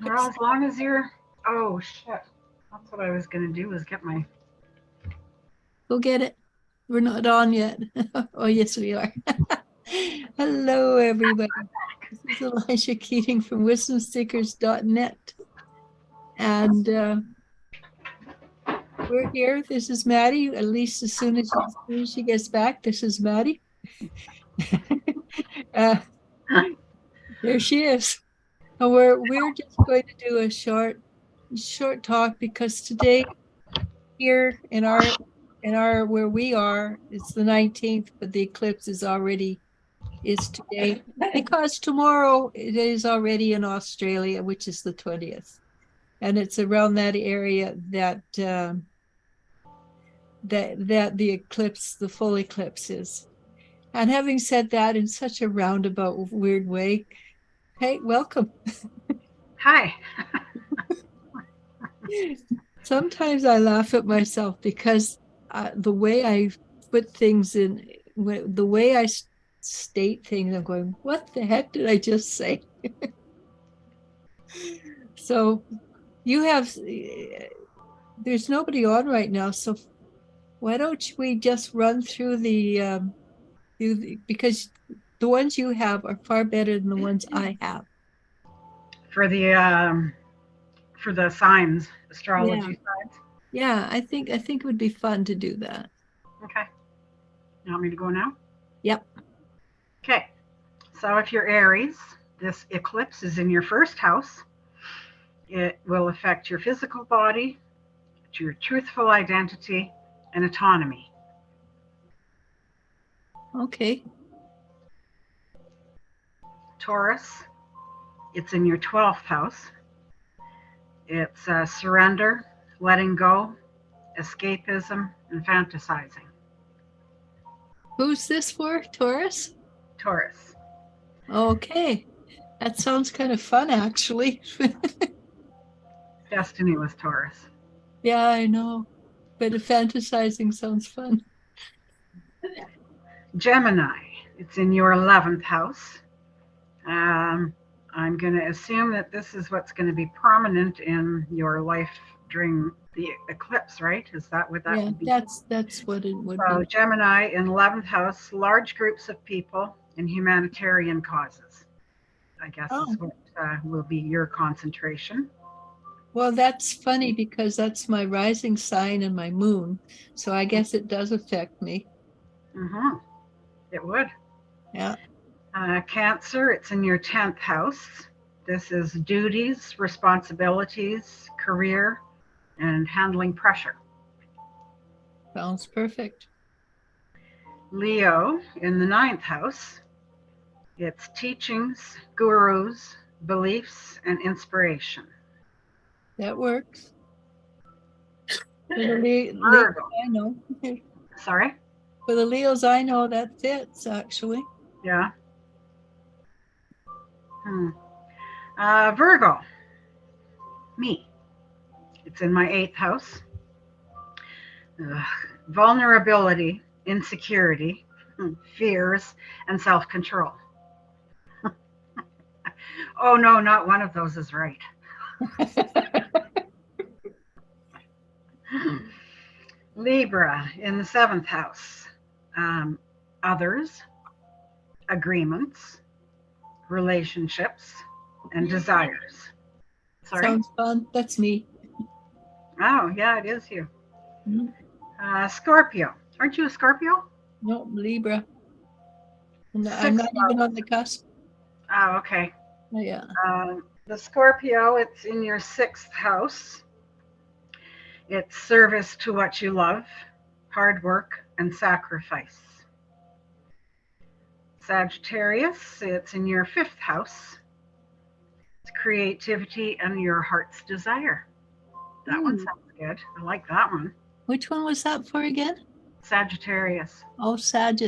Well, as long as you're. Oh, shit. That's what I was going to do was get my. Go get it. We're not on yet. Oh, yes, we are. Hello, everybody. This is Elisha Keating from wisdomstickers.net. And we're here. This is Maddie. At least as soon as she gets back, this is Maddie. uh, there she is. And we're just going to do a short talk because today here in our where we are, it's the 19th, but the eclipse is today because tomorrow it is already in Australia, which is the 20th. And it's around that area that the eclipse, the full eclipse is. And having said that in such a roundabout, weird way, hey, welcome. Hi. Sometimes I laugh at myself because the way I put things in, the way I state things, I'm going, what the heck did I just say? So you have, there's nobody on right now. So why don't we just run through because the ones you have are far better than the ones I have. For the signs, Yeah. astrology signs. Yeah, I think it would be fun to do that. Okay. You want me to go now? Yep. Okay. So if you're Aries, this eclipse is in your first house. It will affect your physical body, your truthful identity, and autonomy. Okay. Taurus, it's in your 12th house. It's surrender, letting go, escapism, and fantasizing. Who's this for? Taurus? Taurus. Okay. That sounds kind of fun, actually. Destiny was Taurus. Yeah, I know. But fantasizing sounds fun. Gemini, it's in your 11th house. Um, I'm going to assume that this is what's going to be prominent in your life during the eclipse, right? Is that what that Yeah, would be? that's what it would So, be. Gemini in 11th house, large groups of people and humanitarian causes, I guess is Oh, what will be your concentration. well, that's funny because that's my rising sign and my moon. So I guess it does affect me. Mm-hmm. It would. Yeah. Cancer, it's in your 10th house. This is duties, responsibilities, career, and handling pressure. Sounds perfect. Leo in the ninth house, it's teachings, gurus, beliefs, and inspiration. That works. For the Leos Virgo, I know. sorry, For the Leos I know, that fits actually. yeah. Hmm. Virgo, me. It's in my eighth house. Ugh. Vulnerability, insecurity, fears, and self control. Oh, no, not one of those is right. Libra in the seventh house. Um, Others, agreements, relationships, and desires. Sorry? Sounds fun. That's me. Oh, yeah, it is you. Mhm. Scorpio. Aren't you a Scorpio? No, Libra. I'm Sixth not even on house. the cusp. Oh, okay. Oh, yeah. The Scorpio, it's in your sixth house. It's service to what you love, hard work, and sacrifice. Sagittarius, it's in your fifth house. It's creativity and your heart's desire. That one Hmm. sounds good. I like that one. Which one was that for again? Sagittarius. Oh, Sag.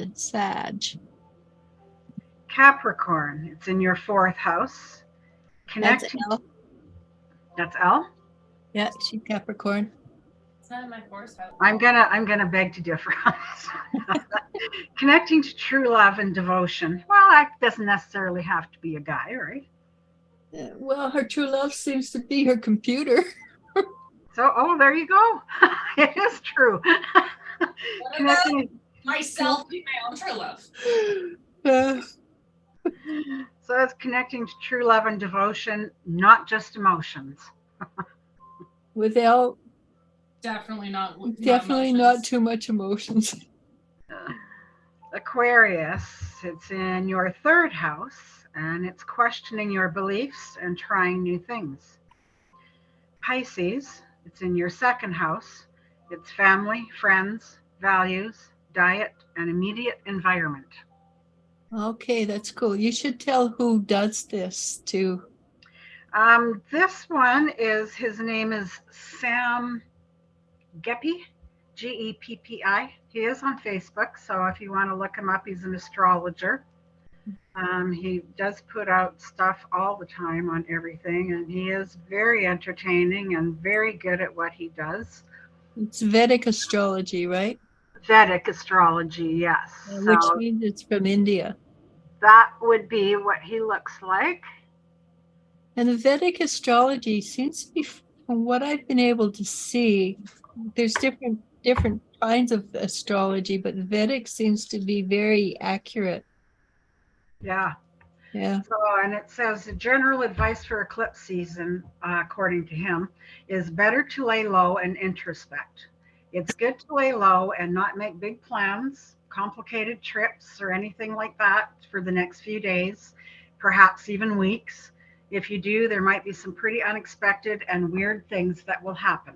Capricorn, it's in your fourth house. That's Connecting, L. that's L. Yeah, she's Capricorn. I'm gonna beg to differ on this. Connecting to true love and devotion. Well, that doesn't necessarily have to be a guy, right? Well, her true love seems to be her computer. So, oh, there you go. It is true. What about Connecting. myself and my own true love? Uh, So it's connecting to true love and devotion, not just emotions. without Definitely not. definitely not too much emotions. Aquarius, it's in your third house and it's questioning your beliefs and trying new things. Pisces, it's in your second house. It's family, friends, values, diet, and immediate environment. Okay, that's cool. You should tell who does this too. This one is, his name is Sam Geppi, Geppi. He is on Facebook, so if you want to look him up, he's an astrologer. He does put out stuff all the time on everything, and he is very entertaining and very good at what he does. It's Vedic astrology, right? Vedic astrology, yes. Which So means it's from India. that would be what he looks like. And the Vedic astrology seems to be, from what I've been able to see, there's different kinds of astrology, but Vedic seems to be very accurate. Yeah. Yeah. So, and it says the general advice for eclipse season, according to him, is better to lay low and introspect. It's good to lay low and not make big plans, complicated trips, or anything like that for the next few days, perhaps even weeks. If you do, there might be some pretty unexpected and weird things that will happen.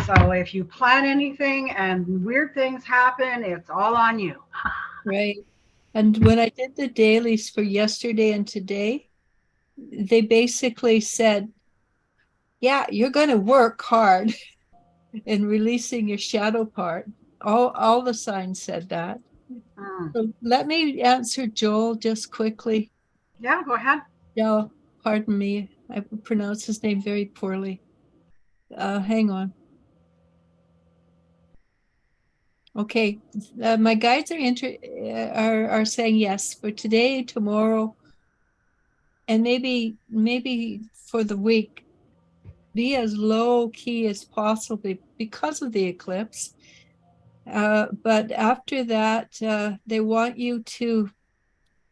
So, if you plan anything and weird things happen, it's all on you. Right. And when I did the dailies for yesterday and today, they basically said, yeah, you're going to work hard in releasing your shadow part. All the signs said that. Mm. So let me answer Joel just quickly. Yeah, go ahead. No, pardon me. I pronounced his name very poorly. Hang on. Okay, my guides are saying yes for today, tomorrow, and maybe for the week. Be as low key as possible because of the eclipse. But after that, they want you to.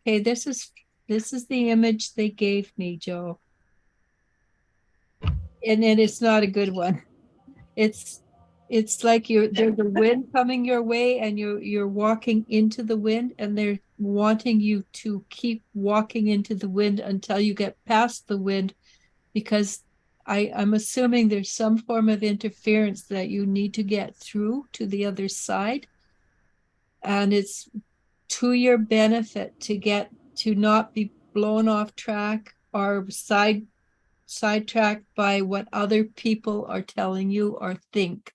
Okay, this is the image they gave me, Joe, and it's not a good one. It's like there's a wind coming your way and you're walking into the wind and they're wanting you to keep walking into the wind until you get past the wind, because I'm assuming there's some form of interference that you need to get through to the other side, and it's to your benefit to not be blown off track or sidetracked by what other people are telling you or think.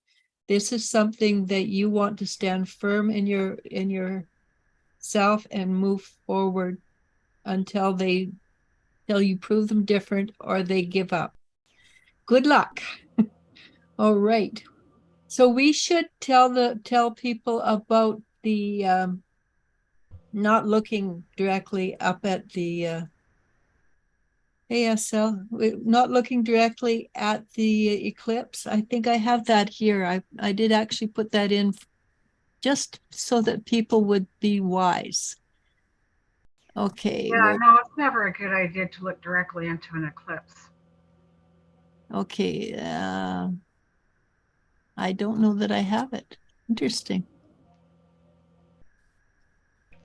This is something that you want to stand firm in your self and move forward until you prove them different or they give up. Good luck. All right. So we should tell people about the not looking directly up at the ASL, not looking directly at the eclipse. I think I have that here. I did actually put that in just so that people would be wise. Okay. Yeah, no, it's never a good idea to look directly into an eclipse. Okay. I don't know that I have it. Interesting.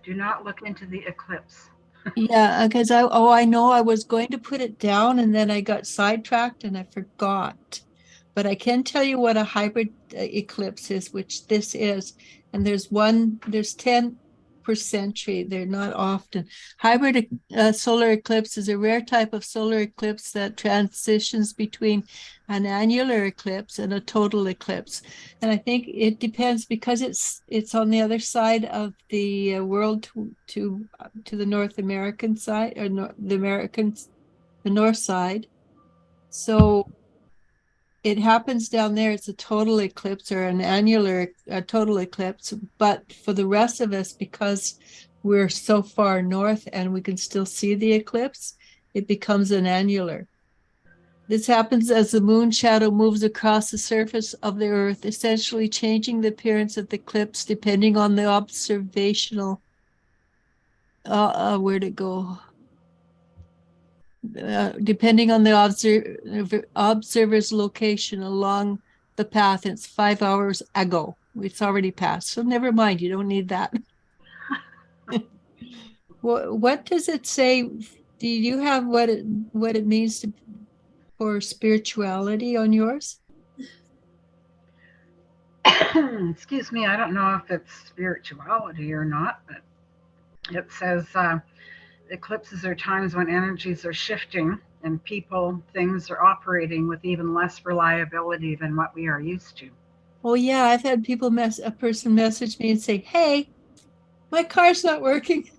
Do not look into the eclipse. Yeah, because I know I was going to put it down and then I got sidetracked and I forgot. But I can tell you what a hybrid eclipse is, which this is. And there's 10 per century. They're not often. Hybrid solar eclipse is a rare type of solar eclipse that transitions between an annular eclipse and a total eclipse. And I think it depends because it's on the other side of the world to the North American side, or the north side. So it happens down there. It's a total eclipse or an annular total eclipse. But for the rest of us, because we're so far north and we can still see the eclipse, it becomes an annular. This happens as the moon shadow moves across the surface of the Earth, essentially changing the appearance of the eclipse depending on the observational. Where'd it go? Depending on the observer's location along the path. It's 5 hours ago. It's already passed, so never mind. You don't need that. What does it say? Do you have what it means for spirituality on yours? Excuse me, I don't know if it's spirituality or not, but it says eclipses are times when energies are shifting and people, things are operating with even less reliability than what we are used to. Oh yeah, I've had a person message me and say, "Hey, my car's not working."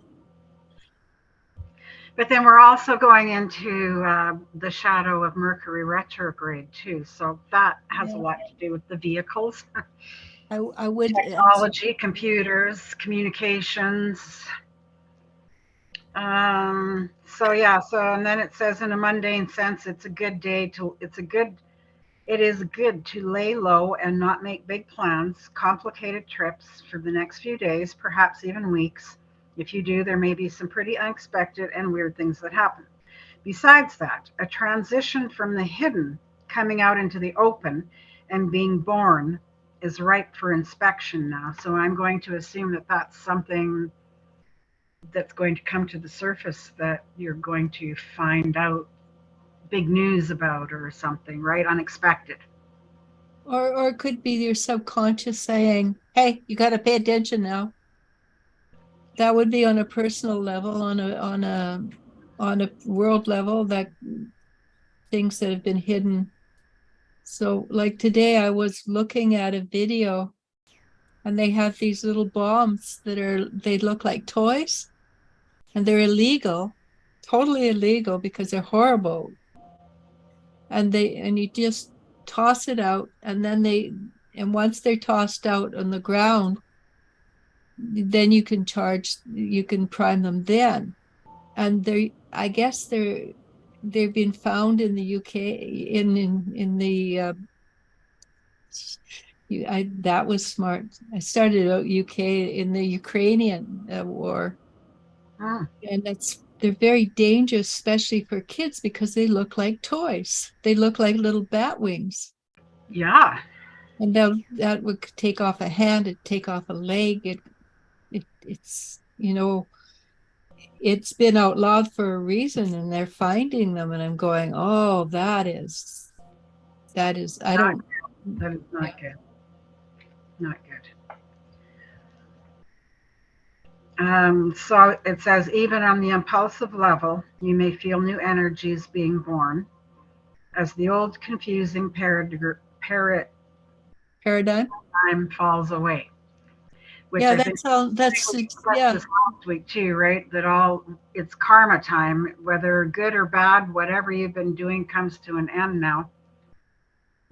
But then we're also going into the shadow of Mercury retrograde too, so that has a lot to do with the vehicles. I would technology, computers, communications. So yeah, and then it says in a mundane sense, it is good to lay low and not make big plans, complicated trips for the next few days, perhaps even weeks. If you do, there may be some pretty unexpected and weird things that happen. Besides that, a transition from the hidden coming out into the open and being born is ripe for inspection now. So I'm going to assume that that's something that's going to come to the surface that you're going to find out big news about or something, right? Unexpected. Or it could be your subconscious saying, "Hey, you got to pay attention now." That would be on a personal level, on a world level, that things that have been hidden. So like today I was looking at a video and they have these little bombs they look like toys and they're illegal, totally illegal because they're horrible. And you just toss it out and once they're tossed out on the ground, then you can prime them then. And I guess they've been found in the UK in the that was smart. I started out UK in the Ukrainian war. And they're very dangerous, especially for kids, because they look like toys. They look like little bat wings. Yeah. And that would take off a hand, it'd take off a leg. It's it's been outlawed for a reason, and they're finding them, and I'm going, oh, that is that is not good. Not good. So it says, even on the impulsive level, you may feel new energies being born as the old confusing paradigm falls away. Which yeah, that's last week too, right? That it's karma time, whether good or bad, whatever you've been doing comes to an end now.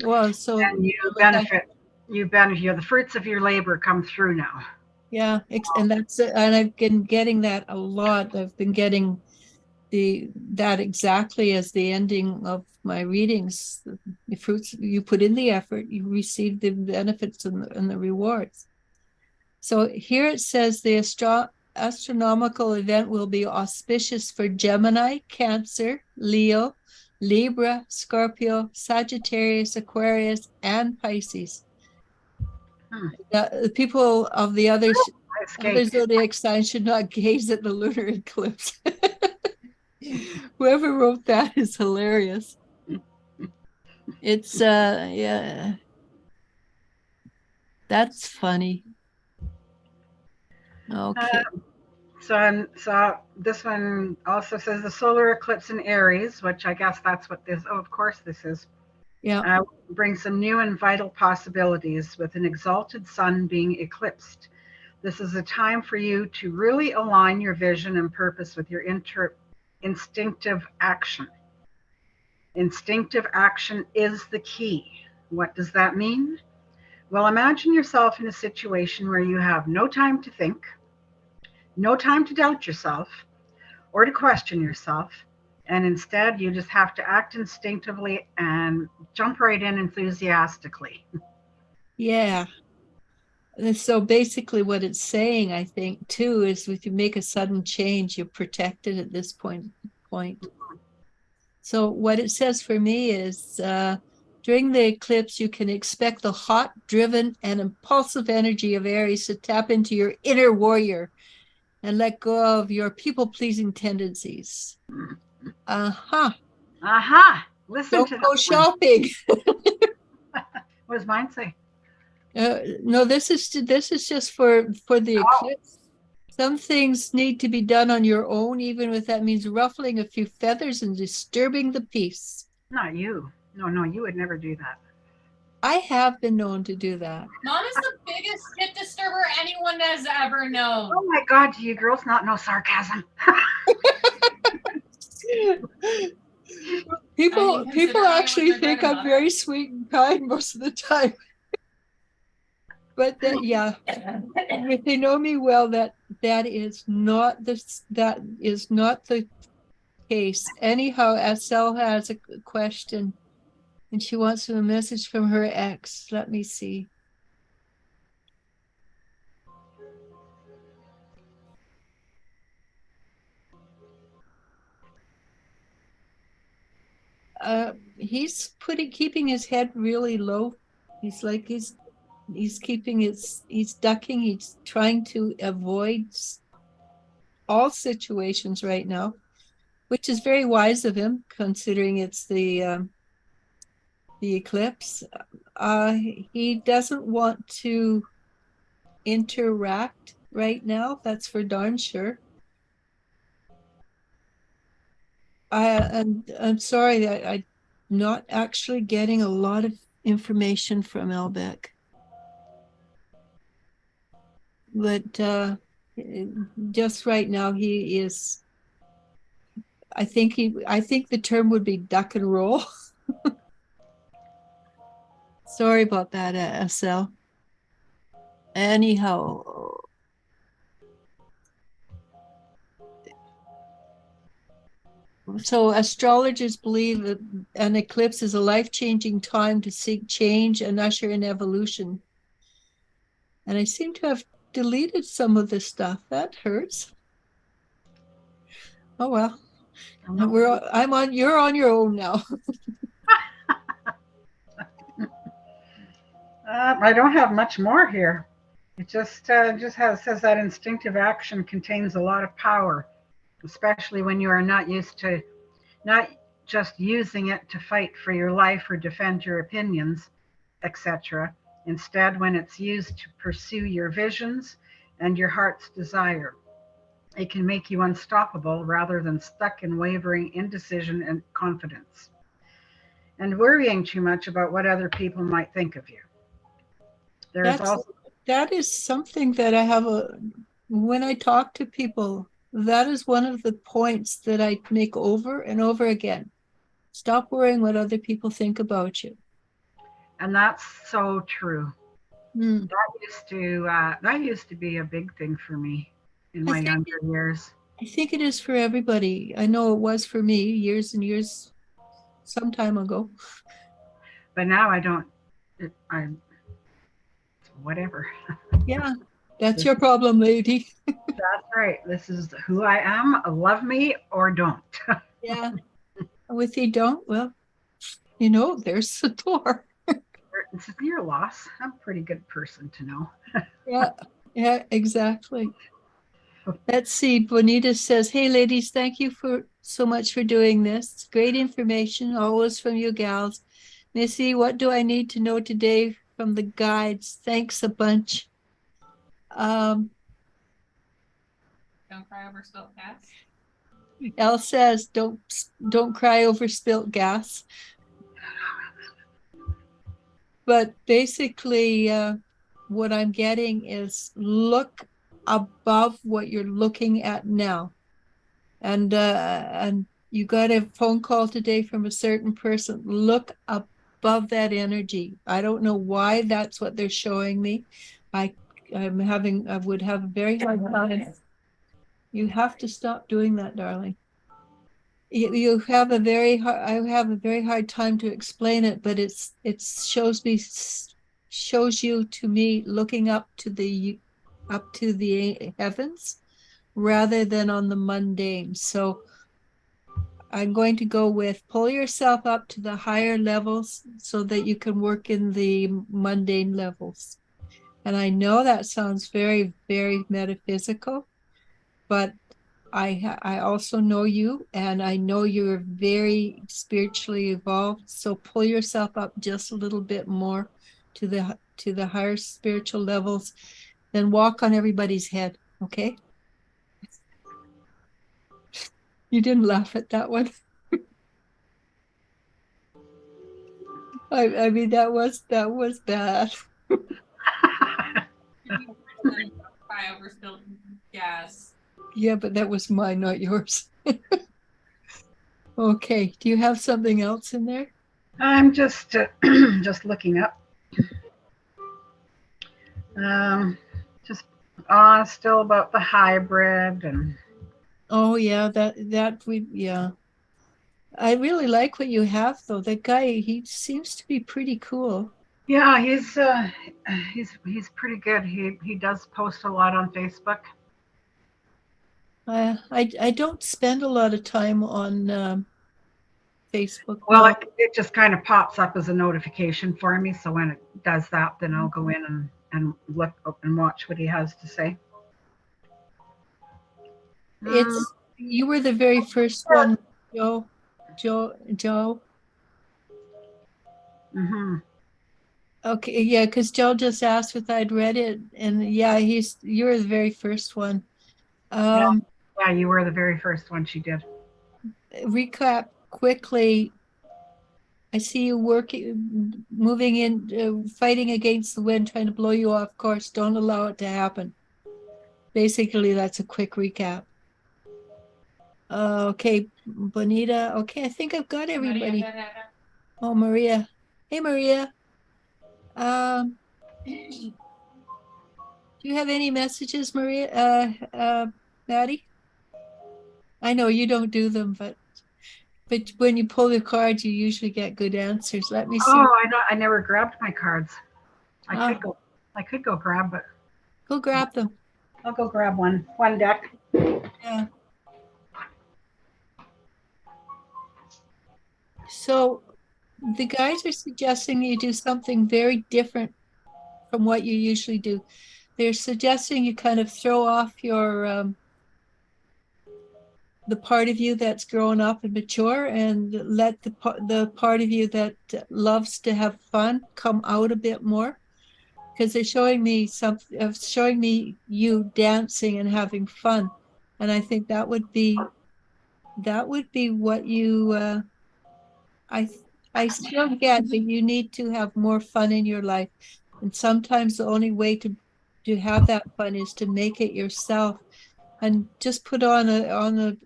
Well, so and you benefit. The fruits of your labor come through now. Yeah, and I've been getting that a lot. I've been getting that exactly as the ending of my readings. The fruits, you put in the effort, you receive the benefits and the rewards. So here it says the astronomical event will be auspicious for Gemini, Cancer, Leo, Libra, Scorpio, Sagittarius, Aquarius, and Pisces. The people of the other zodiac signs should not gaze at the lunar eclipse. Whoever wrote that is hilarious. It's yeah, that's funny. Okay. So this one also says the solar eclipse in Aries, which I guess that's what this. Oh, of course this is. Yeah. Brings some new and vital possibilities with an exalted sun being eclipsed. This is a time for you to really align your vision and purpose with your instinctive action. Instinctive action is the key. What does that mean? Well, imagine yourself in a situation where you have no time to think, no time to doubt yourself or to question yourself. And instead, you just have to act instinctively and jump right in enthusiastically. Yeah. And so basically what it's saying, I think, too, is if you make a sudden change, you're protected at this point. So what it says for me is during the eclipse, you can expect the hot, driven, and impulsive energy of Aries to tap into your inner warrior and let go of your people-pleasing tendencies. Aha. Aha! Listen Don't to go that. shopping. What does mine say? No, this is just for the eclipse. Some things need to be done on your own, even if that means ruffling a few feathers and disturbing the peace. Not you. No, you would never do that. I have been known to do that. Mom is the biggest shit disturber anyone has ever known. Oh my God, do you girls not know sarcasm? People actually think I'm very sweet and kind most of the time. But that, yeah, if they know me well, that is not the case. Anyhow, Estelle has a question, and she wants a message from her ex. Let me see. He's keeping his head really low. He's like he's ducking. He's trying to avoid all situations right now, which is very wise of him, considering it's the eclipse. He doesn't want to interact right now. That's for darn sure. I'm sorry that I'm not actually getting a lot of information from Elbeck. But just right now he is, I think the term would be duck and roll. Sorry about that, SL. Anyhow, so astrologers believe that an eclipse is a life-changing time to seek change and usher in evolution. And I seem to have deleted some of this stuff. That hurts. Oh well. You're on your own now. I don't have much more here. It just says that instinctive action contains a lot of power, especially when you are not just using it to fight for your life or defend your opinions, etc. Instead, when it's used to pursue your visions and your heart's desire, it can make you unstoppable rather than stuck in wavering indecision and confidence, and worrying too much about what other people might think of you. That is something that I have when I talk to people, that is one of the points that I make over and over again. Stop worrying what other people think about you. And that's so true. Mm. That used to be a big thing for me in my younger years. I think it is for everybody. I know it was for me years and years, some time ago. But now I'm whatever. Yeah, that's your problem, lady. That's right. This is who I am. Love me or don't. Yeah. If you don't, well, there's the door. It's your loss. I'm a pretty good person to know. Yeah, exactly. Let's see. Bonita says, "Hey, ladies, thank you so much for doing this. It's great information, always from you gals. Missy, what do I need to know today from the guides? Thanks a bunch." Don't cry over spilt gas. Elle says, "Don't cry over spilt gas." But basically, what I'm getting is look above what you're looking at now. And you got a phone call today from a certain person. Look above that energy. I don't know why that's what they're showing me. I would have a very hard time. You have to stop doing that, darling. you have a very hard, I have a very hard time to explain it, but it shows you to me looking up to the heavens rather than on the mundane. So I'm going to go with pull yourself up to the higher levels so that you can work in the mundane levels. And I know that sounds very, very metaphysical, but I also know you, and I know you're very spiritually evolved. So pull yourself up just a little bit more to the higher spiritual levels, then walk on everybody's head. Okay? You didn't laugh at that one. I mean that was bad. I overspilled gas. Yeah, but that was mine, not yours. Okay. Do you have something else in there? I'm just just looking up. Just still about the hybrid and Oh yeah, yeah. I really like what you have though. That guy, he seems to be pretty cool. yeah, he's pretty good. He does post a lot on Facebook. I don't spend a lot of time on Facebook. Well, No. it just kind of pops up as a notification for me. So when it does that, then I'll go in and look up and watch what he has to say. It's you were the very first one, Joe. Mm-hmm. Okay, yeah, because Joe just asked if I'd read it, and yeah, you were the very first one. Yeah, you were the very first one she did. Recap quickly. I see you working, moving in, fighting against the wind, trying to blow you off course. Don't allow it to happen. Basically, that's a quick recap. Okay, Bonita. Okay, I think I've got everybody. Oh, Maria. Hey, Maria. Do you have any messages, Maria? Maddie? I know you don't do them, but when you pull the cards, you usually get good answers. Let me see. Oh, I never grabbed my cards. I could go grab, but Go grab them. I'll go grab one deck. Yeah. So the guys are suggesting you do something very different from what you usually do. They're suggesting you kind of throw off your the part of you that's grown up and mature, and let the part of you that loves to have fun come out a bit more. Because they're showing me you dancing and having fun, and I think that would be what you. I I still get that you need to have more fun in your life, and sometimes the only way to have that fun is to make it yourself, and just put on a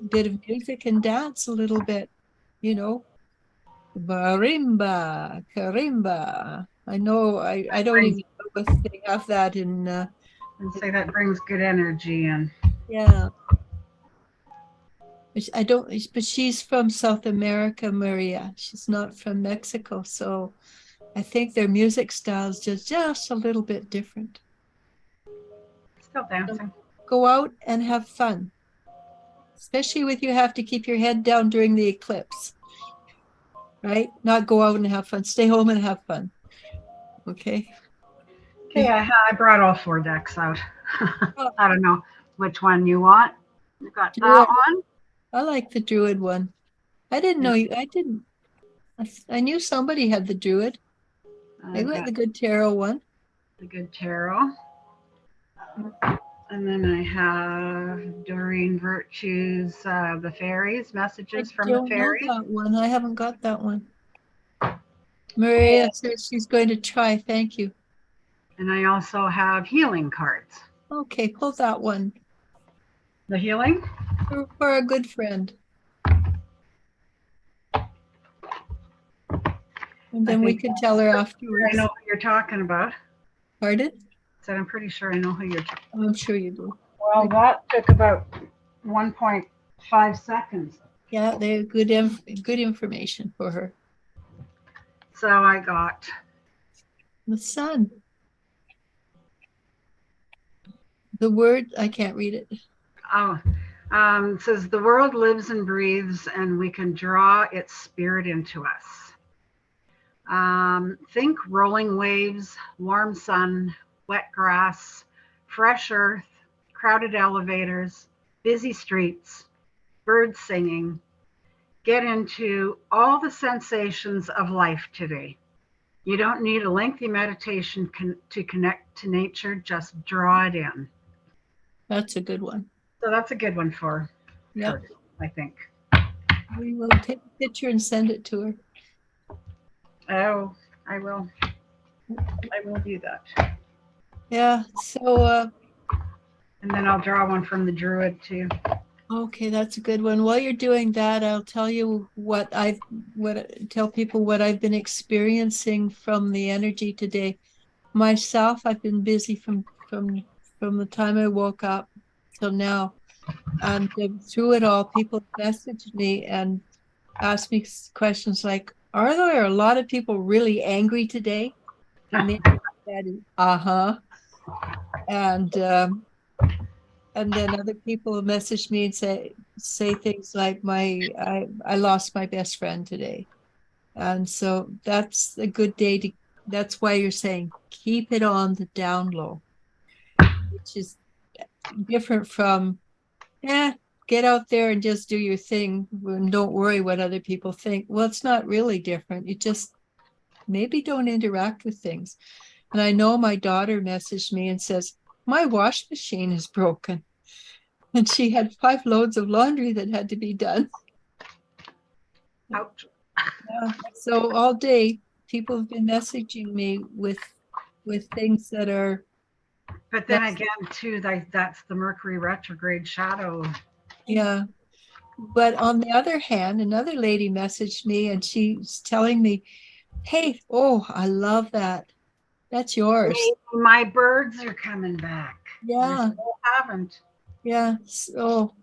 bit of music and dance a little bit, you know. Marimba, karimba. I know I don't even know if they have that in And say that brings good energy and yeah. I don't, but she's from South America, Maria. She's not from Mexico, so I think their music style is just a little bit different. still dancing. Go out and have fun, especially with you have to keep your head down during the eclipse, right? Not go out and have fun. Stay home and have fun. Okay. Okay, I brought all 4 decks out. I don't know which one you want. You got that one. I like the Druid one. I didn't know you. I didn't. I knew somebody had the Druid. I got the good tarot one. The good tarot. And then I have Doreen Virtue's the fairies, messages from the fairies. That one. I haven't got that one. Maria says she's going to try. Thank you. And I also have healing cards. Okay, pull that one. The healing? For a good friend. And then we can tell her afterwards. I know who you're talking about. Pardon? Said I'm pretty sure I know who you're talking about. I'm sure you do. Well, that took about 1.5 seconds. Yeah, they're good good information for her. So I got The sun. The word, I can't read it. oh, it says the world lives and breathes, and we can draw its spirit into us. Think rolling waves, warm sun, wet grass, fresh earth, crowded elevators, busy streets, birds singing. Get into all the sensations of life today. You don't need a lengthy meditation to connect to nature, just draw it in. That's a good one. So that's a good one for Yep. her, I think. We will take a picture and send it to her. Oh, I will. I will do that. Yeah. So, And then I'll draw one from the Druid too. okay, that's a good one. While you're doing that, I'll tell you tell people what I've been experiencing from the energy today. Myself, I've been busy from the time I woke up till now, and through it all, people messaged me and asked me questions like, "Are there a lot of people really angry today?" And then said, "Uh-huh," and and then other people message me and say things like I lost my best friend today. And so that's a good day to that's why you're saying keep it on the down low, which is different from get out there and just do your thing and don't worry what other people think. Well, it's not really different. You just maybe don't interact with things. And I know my daughter messaged me and says, my wash machine is broken. And she had 5 loads of laundry that had to be done. Ouch. So all day, people have been messaging me with things that are. But then again, too, that's the Mercury retrograde shadow. Yeah. But on the other hand, another lady messaged me and she's telling me, hey, oh, I love that. That's yours. Hey, my birds are coming back. Yeah. They still haven't. Yeah. So,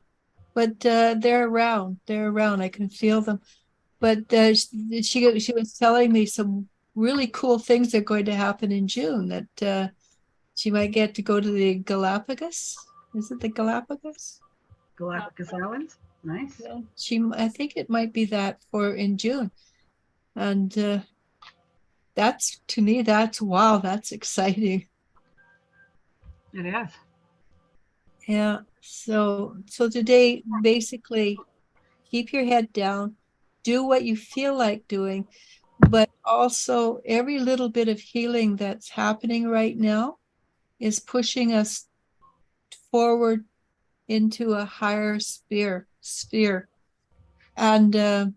but they're around. They're around. I can feel them. But she was telling me some really cool things are going to happen in June. That she might get to go to the Galapagos. Is it the Galapagos? Galapagos Islands. Nice. Yeah, I think it might be that for in June, and that's to me that's wow, that's exciting. It is. Yeah. So today, basically, keep your head down, do what you feel like doing, but also every little bit of healing that's happening right now is pushing us forward into a higher sphere. And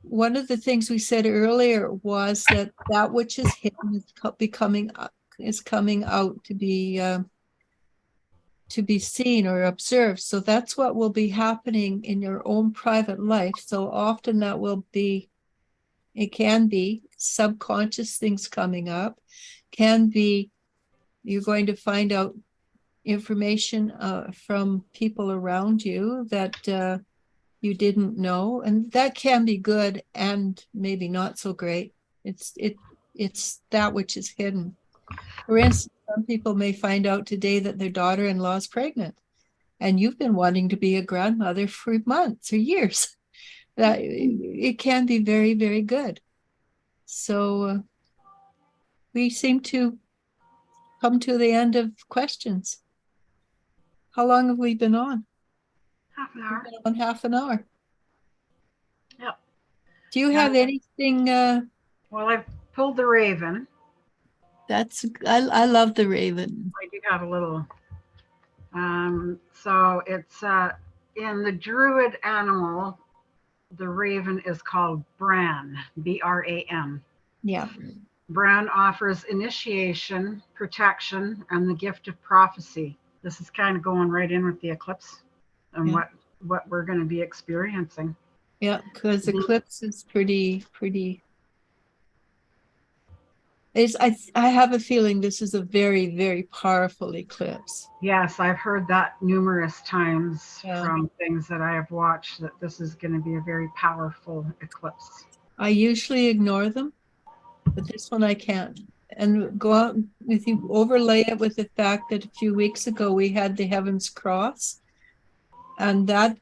one of the things we said earlier was that which is hidden is coming out to be seen or observed. So that's what will be happening in your own private life. So often it can be subconscious things coming up, can be you're going to find out information from people around you that you didn't know, and that can be good and maybe not so great. It's that which is hidden. For instance, some people may find out today that their daughter-in-law is pregnant, and you've been wanting to be a grandmother for months or years. That it can be very, very good. So we seem to come to the end of questions. How long have we been on? Half an hour. We've been on half an hour. Yep. Do you have anything? Well, I've pulled the Raven. I love the Raven. I do have a little. So it's in the Druid animal. The Raven is called Bran, Bran. Yeah. Bran offers initiation, protection, and the gift of prophecy. This is kind of going right in with the eclipse and what we're going to be experiencing. Yeah, because eclipse is pretty. I have a feeling this is a very, very powerful eclipse. Yes, I've heard that numerous times Yeah. from things that I have watched, that this is going to be a very powerful eclipse. I usually ignore them, but this one I can't. And go out if you overlay it with the fact that a few weeks ago we had the Heavens Cross, and that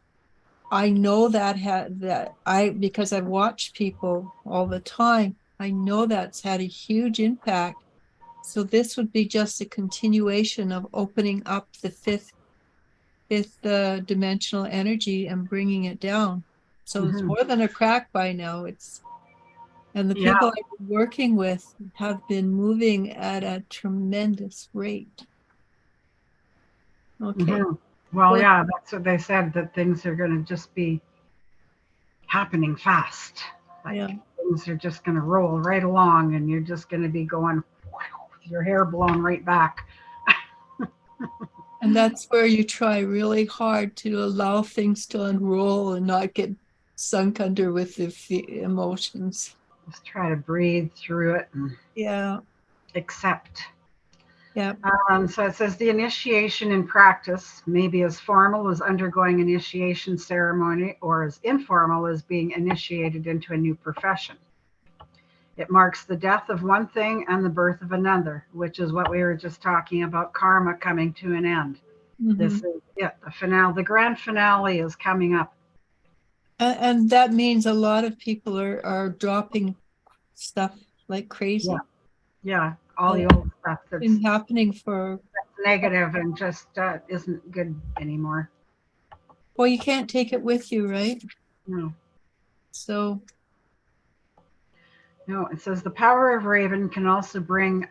I know because I've watched people all the time. I know that's had a huge impact. So this would be just a continuation of opening up the fifth dimensional energy and bringing it down. So it's more than a crack by now. And the people I've been working with have been moving at a tremendous rate. Okay. Well, yeah, that's what they said, that things are going to just be happening fast. Things are just going to roll right along, and you're just going to be going with your hair blown right back. And that's where you try really hard to allow things to unroll and not get sunk under with the emotions. Just try to breathe through it and accept. Yeah. So it says the initiation in practice may be as formal as undergoing initiation ceremony, or as informal as being initiated into a new profession. It marks the death of one thing and the birth of another, which is what we were just talking about, karma coming to an end. This is it. The finale, the grand finale is coming up. And that means a lot of people are dropping stuff like crazy. Yeah, all the old stuff that's been happening that's negative and just isn't good anymore. Well, you can't take it with you, right? No. So. No, it says the power of Raven can also bring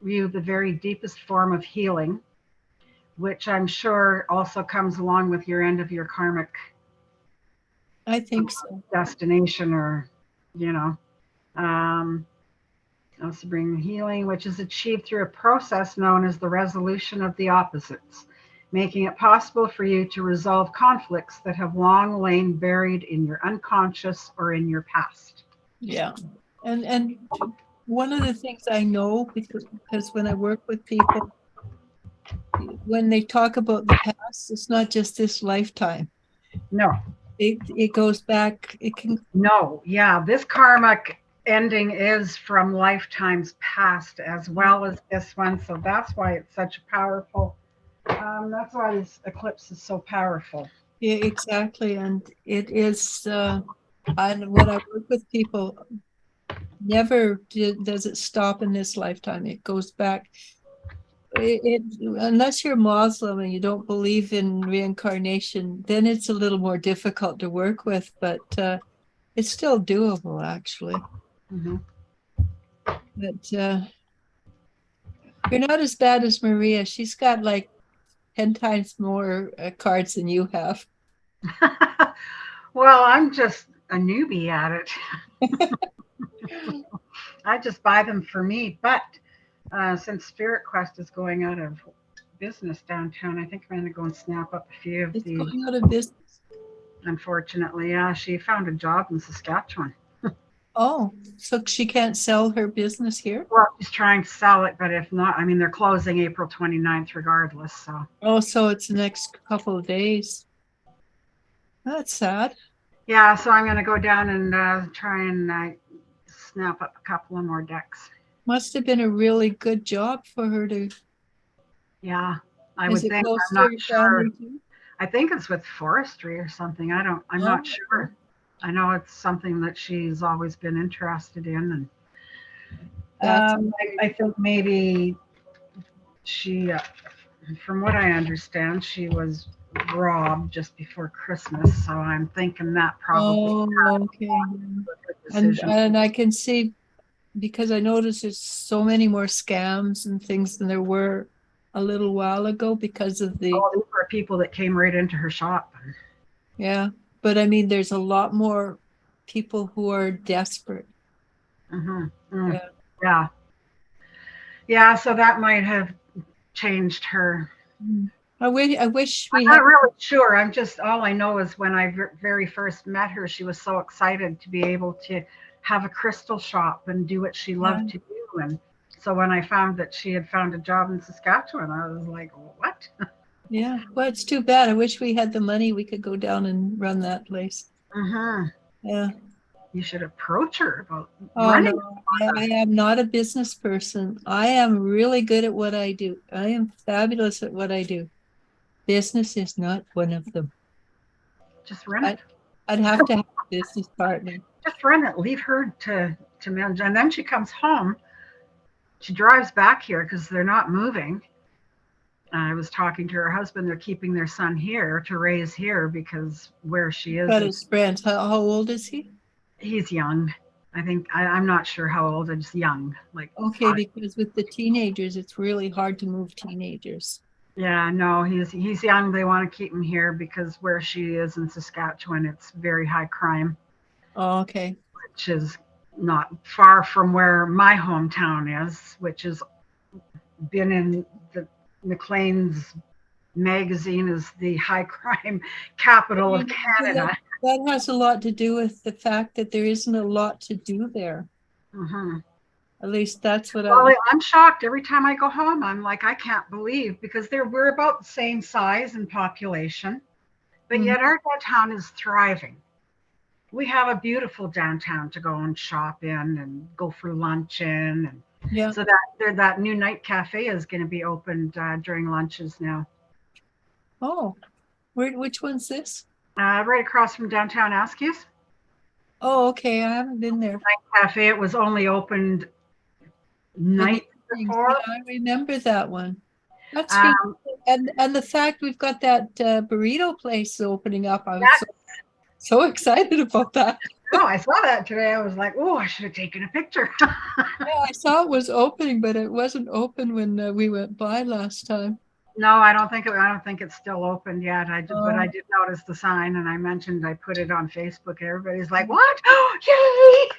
you the very deepest form of healing, which I'm sure also comes along with your end of your karmic. I think so. Destination, or, also bring healing, which is achieved through a process known as the resolution of the opposites, making it possible for you to resolve conflicts that have long lain buried in your unconscious or in your past. Yeah. And one of the things I know, because when I work with people, when they talk about the past, it's not just this lifetime. No. It goes back. It can. No. Yeah. This karmic ending is from lifetimes past as well as this one. So that's why it's such a powerful. That's why this eclipse is so powerful. Yeah, exactly. And it is. And when I work with people, never does it stop in this lifetime. It goes back. Unless you're Muslim and you don't believe in reincarnation, then it's a little more difficult to work with, but it's still doable, actually. But you're not as bad as Maria. She's got like 10 times more cards than you have. Well, I'm just a newbie at it. I just buy them for me, but since Spirit Quest is going out of business downtown, I think I'm going to go and snap up a few of these. It's going out of business? Unfortunately, yeah. She found a job in Saskatchewan. Oh, so she can't sell her business here? Well, she's trying to sell it, but if not, I mean, they're closing April 29th regardless, so. Oh, so it's the next couple of days. That's sad. Yeah, so I'm going to go down and try and snap up a couple of more decks. Must have been a really good job for her to. Yeah, I would think. I'm not sure. I think it's with forestry or something. I'm not sure. I know it's something that she's always been interested in, and I think maybe she, from what I understand, she was robbed just before Christmas. So I'm thinking that probably. Oh, okay. And I can see, because I noticed there's so many more scams and things than there were a little while ago because of the. Oh, these were people that came right into her shop. Yeah, but I mean, there's a lot more people who are desperate. Yeah. So that might have changed her. I wish I'm not really sure. I'm just, all I know is when I very first met her, she was so excited to be able to have a crystal shop and do what she loved to do. And So when I found that she had found a job in Saskatchewan, I was like, what? Yeah. Well, it's too bad. I wish we had the money. We could go down and run that place. Mm-hmm. Yeah. You should approach her about Oh, running. no, I am not a business person. I am really good at what I do. I am fabulous at what I do. Business is not one of them. Just run it. I'd have to have a business partner. Just run it. Leave her to manage. And then she comes home. She drives back here because they're not moving. I was talking to her husband. They're keeping their son here to raise here because where she is, Got his friends. How old is he? he's young. I think I'm not sure how old. It's young, like Okay, 5. because with the teenagers, it's really hard to move teenagers. Yeah, no, he's young. They want to keep him here because where she is in Saskatchewan, it's very high crime, Oh, okay. which is not far from where my hometown is, which has been in the Maclean's magazine as the high crime capital of Canada. That has a lot to do with the fact that there isn't a lot to do there. Mm-hmm. At least that's what Well, I'm shocked every time I go home. I'm like, I can't believe because we're about the same size in population, but yet our downtown is thriving. We have a beautiful downtown to go and shop in and go for lunch in, and Yeah. so that new night cafe is going to be opened during lunches now. Oh, which one's this? Right across from downtown Askew's. Oh, okay. I haven't been there. Night cafe. It was only opened night before. Yeah, I remember that one. That's and the fact we've got that burrito place opening up. I was so excited about that. Oh, I saw that today. I was like, oh, I should have taken a picture. Yeah, I saw it was opening, but it wasn't open when we went by last time. No, I don't think it's still open yet. But I did notice the sign, and I put it on Facebook. And everybody's like, "What? Oh, yay!"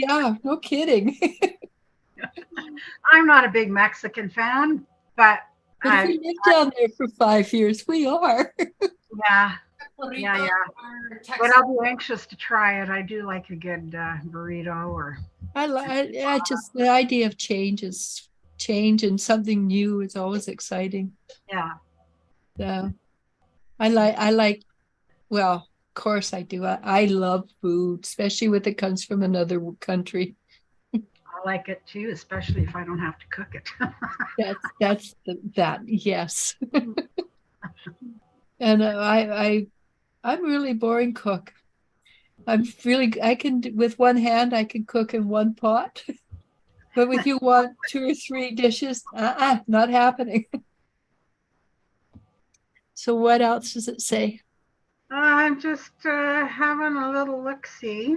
Yeah, no kidding. I'm not a big Mexican fan, but if we lived down there for 5 years, we are. Yeah. But I'll be anxious to try it. I do like a good burrito, or I just the idea of change and something new is always exciting. Yeah. Yeah. I like. Well, of course I do. I love food, especially when it comes from another country. I like it too, especially if I don't have to cook it. Yes. And I'm really boring cook. I can with one hand I can cook in one pot, but if you want 2 or 3 dishes, not happening. So what else does it say? I'm just having a little look-see.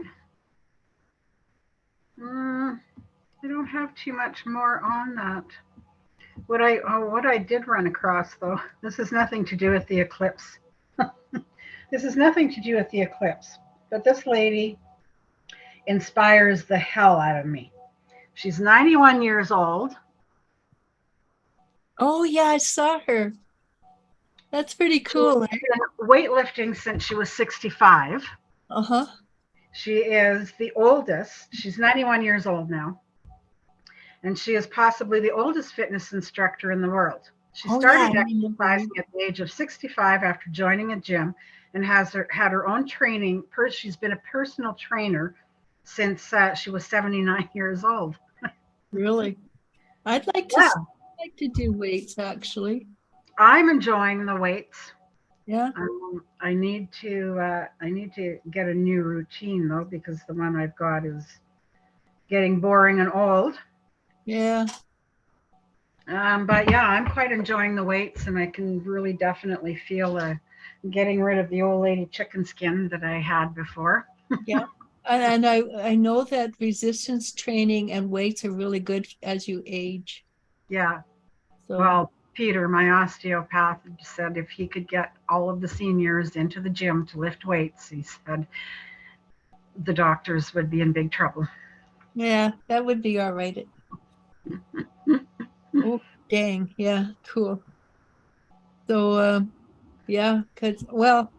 I don't have too much more on that. What I did run across, though, this has nothing to do with the eclipse. This has nothing to do with the eclipse, but this lady inspires the hell out of me. She's 91 years old. Oh, yeah, I saw her. That's pretty cool. She's been weightlifting since she was 65. Uh-huh. She is the oldest. She's 91 years old now. And she is possibly the oldest fitness instructor in the world. She started exercising at the age of 65 after joining a gym and had her own training. She's been a personal trainer since she was 79 years old. Really? I'd like to do weights, actually. I'm enjoying the weights. Yeah. I need to get a new routine though, because the one I've got is getting boring and old. Yeah. But yeah, I'm quite enjoying the weights, and I can really definitely feel getting rid of the old lady chicken skin that I had before. Yeah. And I know that resistance training and weights are really good as you age. Yeah. So. Well, Peter, my osteopath, said if he could get all of the seniors into the gym to lift weights, he said the doctors would be in big trouble. Yeah, that would be all right. Oh, dang. Yeah, cool. So, yeah, because, well,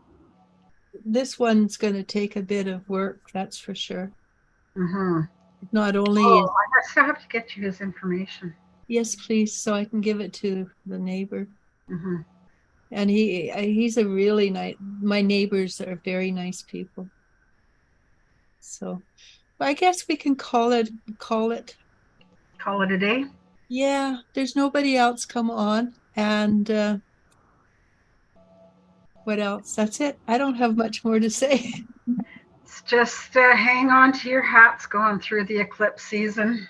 this one's going to take a bit of work, that's for sure. Mm-hmm. Not only I I still have to get you his information. Yes, please, so I can give it to the neighbor. Mm-hmm. And he's a really nice. My neighbors are very nice people. So, I guess we can call it. Call it a day. Yeah, there's nobody else come on, and what else? That's it. I don't have much more to say. It's just hang on to your hats going through the eclipse season.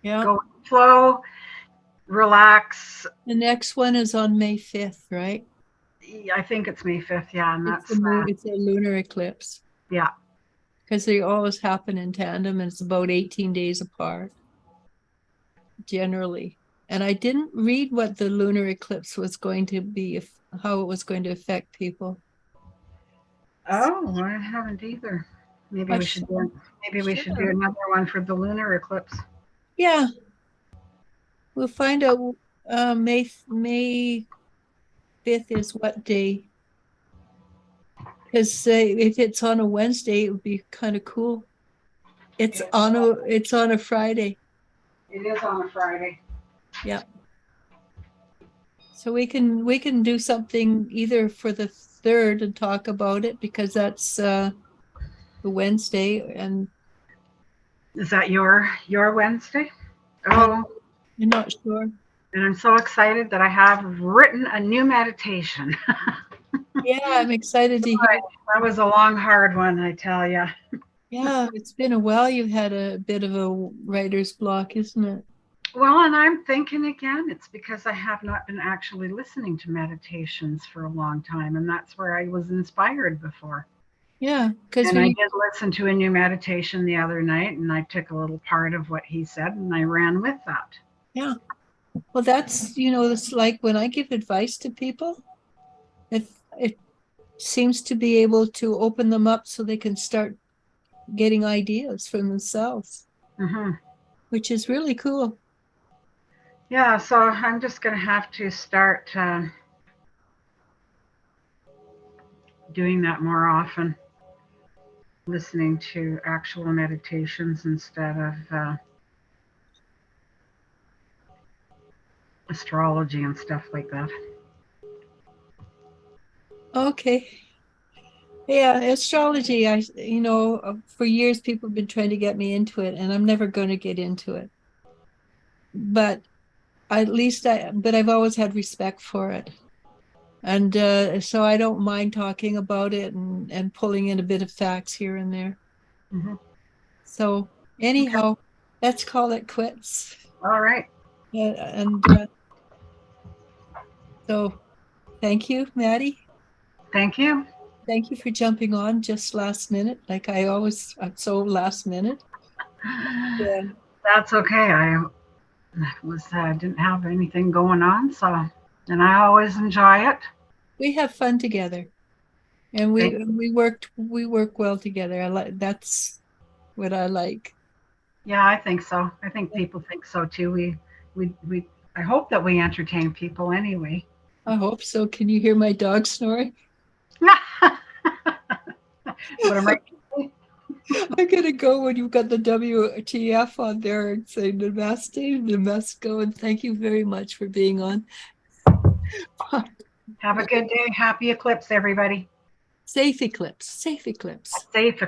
Yeah. Go with the flow, relax. The next one is on May 5th, right? I think it's May 5th, yeah, and It's that's it's a lunar eclipse. Yeah. Because they always happen in tandem, and it's about 18 days apart, generally. And I didn't read what the lunar eclipse was going to be, how it was going to affect people. Oh, I haven't either. Maybe we should do another one for the lunar eclipse. Yeah. We'll find out. May 5th is what day? Because if it's on a Wednesday, it would be kind of cool. It's on a Friday. It is on a Friday. Yeah. So we can do something either for the 3rd and talk about it, because that's the Wednesday. And is that your Wednesday? Oh, I'm not sure. And I'm so excited that I have written a new meditation. Yeah, I'm excited to hear. That was a long, hard one, I tell you. Yeah, it's been a while. You've had a bit of a writer's block, isn't it? Well, and I'm thinking again, it's because I have not been actually listening to meditations for a long time, and that's where I was inspired before. Yeah, because I did listen to a new meditation the other night, and I took a little part of what he said, and I ran with that. Yeah. Well, that's, it's like when I give advice to people, it seems to be able to open them up so they can start getting ideas for themselves, which is really cool. Yeah, so I'm just going to have to start doing that more often, listening to actual meditations instead of astrology and stuff like that. Okay. Yeah, astrology, for years people have been trying to get me into it, and I'm never going to get into it. But I've always had respect for it. And so I don't mind talking about it and pulling in a bit of facts here and there. So anyhow, let's call it quits. All right. And so thank you, Maddie. Thank you. Thank you for jumping on just last minute. Like I'm so last minute. Yeah. That's okay. I didn't have anything going on, and I always enjoy it. We have fun together, and we work well together. That's what I like. Yeah, I think so. I think people think so too. I hope that we entertain people anyway. I hope so. Can you hear my dog snoring? What am I? I'm gonna go when you've got the WTF on there and say namaste, namasko, and thank you very much for being on. Have a good day. Happy eclipse, everybody. Safe eclipse. Safe eclipse. Safe eclipse.